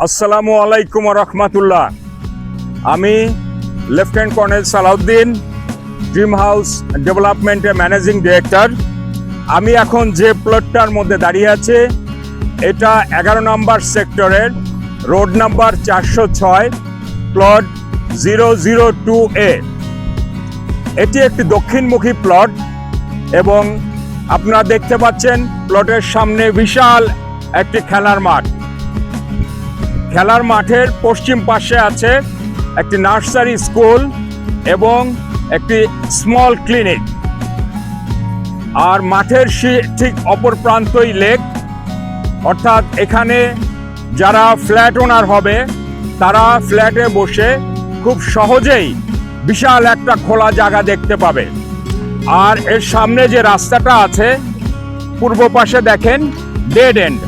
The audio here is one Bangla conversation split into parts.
আসসালামু আলাইকুম রহমতুল্লাহ। আমি lieutenant colonel Salauddin, Dream House ডেভেলপমেন্টের ম্যানেজিং ডিরেক্টর। আমি এখন যে প্লটটার মধ্যে দাঁড়িয়ে আছি এটা 11 নম্বর সেক্টরের রোড নাম্বার 406 প্লট 002A। এটি একটি দক্ষিণমুখী প্লট এবং আপনারা দেখতে পাচ্ছেন প্লটের সামনে বিশাল একটি খেলার মাঠ। খেলার মাঠের পশ্চিম পাশে আছে একটি নার্সারি স্কুল এবং একটি স্মল ক্লিনিক, আর মাঠের ঠিক অপর প্রান্তই লেক। অর্থাৎ এখানে যারা ফ্ল্যাট ওনার হবে তারা ফ্ল্যাটে বসে খুব সহজেই বিশাল একটা খোলা জায়গা দেখতে পাবে। আর এর সামনে যে রাস্তাটা আছে পূর্ব পাশে দেখেন ডেড এন্ড,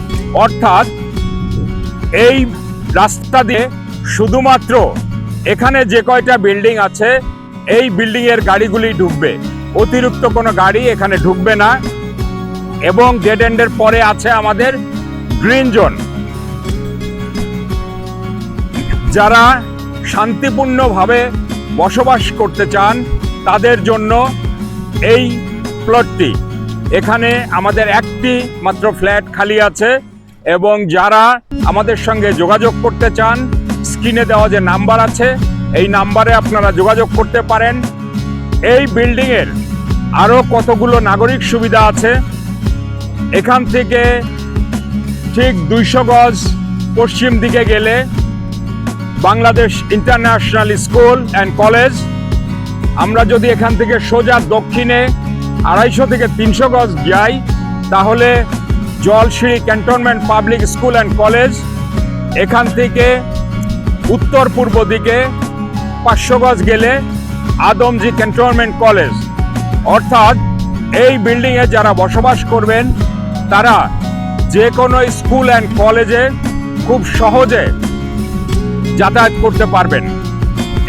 অর্থাৎ এই রাস্তা দিয়ে শুধুমাত্র এখানে যে কয়টা বিল্ডিং আছে এই বিল্ডিং এর গাড়িগুলি ঢুকবে, অতিরিক্ত কোনো গাড়ি এখানে ঢুকবে না। এবং ডেড এন্ডের পরে আছে আমাদের গ্রিন জোন। যারা শান্তিপূর্ণভাবে বসবাস করতে চান তাদের জন্য এই প্লটটি। এখানে আমাদের একটি মাত্র ফ্ল্যাট খালি আছে এবং যারা আমাদের সঙ্গে যোগাযোগ করতে চান স্ক্রিনে দেওয়া যে নাম্বার আছে এই নাম্বারে আপনারা যোগাযোগ করতে পারেন। এই বিল্ডিংয়ের আরও কতগুলো নাগরিক সুবিধা আছে। এখান থেকে ঠিক 200 গজ পশ্চিম দিকে গেলে Bangladesh international school and college. আমরা যদি এখান থেকে সোজা দক্ষিণে 250 থেকে 300 গজ যাই তাহলে Jolshiri cantonment public school and college. এখান থেকে উত্তর পূর্ব দিকে 500 গজ গেলে আদমজি ক্যান্টনমেন্ট কলেজ। অর্থাৎ এই বিল্ডিংয়ে যারা বসবাস করবেন তারা যে কোনো স্কুল অ্যান্ড কলেজে খুব সহজে যাতায়াত করতে পারবেন।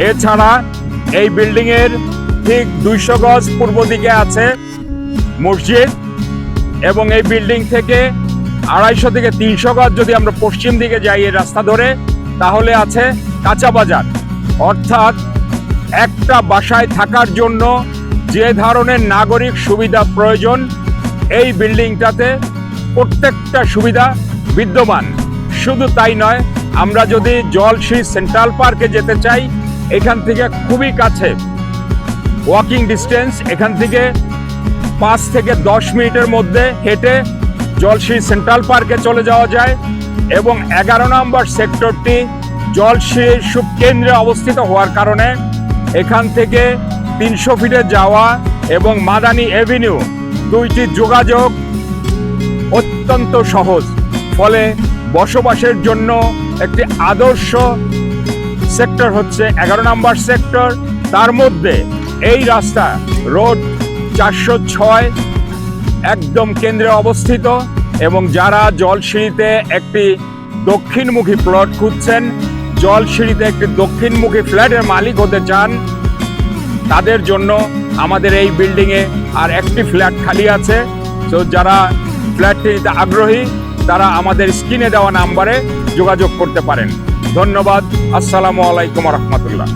এছাড়া এই বিল্ডিংয়ের ঠিক 200 গজ পূর্ব দিকে আছে মসজিদ এবং এই বিল্ডিং থেকে 250 থেকে 300 গজ যদি আমরা পশ্চিম দিকে যাই এই রাস্তা ধরে তাহলে আছে কাঁচা বাজার। অর্থাৎ একটা বাসায় থাকার জন্য যে ধরনের নাগরিক সুবিধা প্রয়োজন এই বিল্ডিংটাতে প্রত্যেকটা সুবিধা বিদ্যমান। শুধু তাই নয়, আমরা যদি জলসিঁড়ি সেন্ট্রাল পার্কে যেতে চাই এখান থেকে খুবই কাছে, ওয়াকিং ডিস্টেন্স। এখান থেকে 5 থেকে 10 মিনিটের মধ্যে হেঁটে জলসিঁড়ি সেন্ট্রাল পার্কে চলে যাওয়া যায়। এবং 11 নম্বর সেক্টরটি জলসিঁড়ির কেন্দ্রে অবস্থিত হওয়ার কারণে এখান থেকে 300 ফিটে যাওয়া এবং মাদানী এভিনিউ দুইটি যোগাযোগ অত্যন্ত সহজ। ফলে বসবাসের জন্য একটি আদর্শ সেক্টর হচ্ছে 11 নম্বর সেক্টর। তার মধ্যে এই রাস্তা রোড 406 একদম কেন্দ্রে অবস্থিত। এবং যারা জলসিঁড়িতে একটি দক্ষিণমুখী প্লট খুঁজছেন, জলসিঁড়িতে একটি দক্ষিণমুখী ফ্ল্যাটের মালিক হতে চান, তাদের জন্য আমাদের এই বিল্ডিংয়ে আর একটি ফ্ল্যাট খালি আছে। তো যারা ফ্ল্যাটটি নিতে আগ্রহী তারা আমাদের স্ক্রিনে দেওয়া নাম্বারে যোগাযোগ করতে পারেন। ধন্যবাদ। আসসালামু আলাইকুম রহমতুল্লাহ।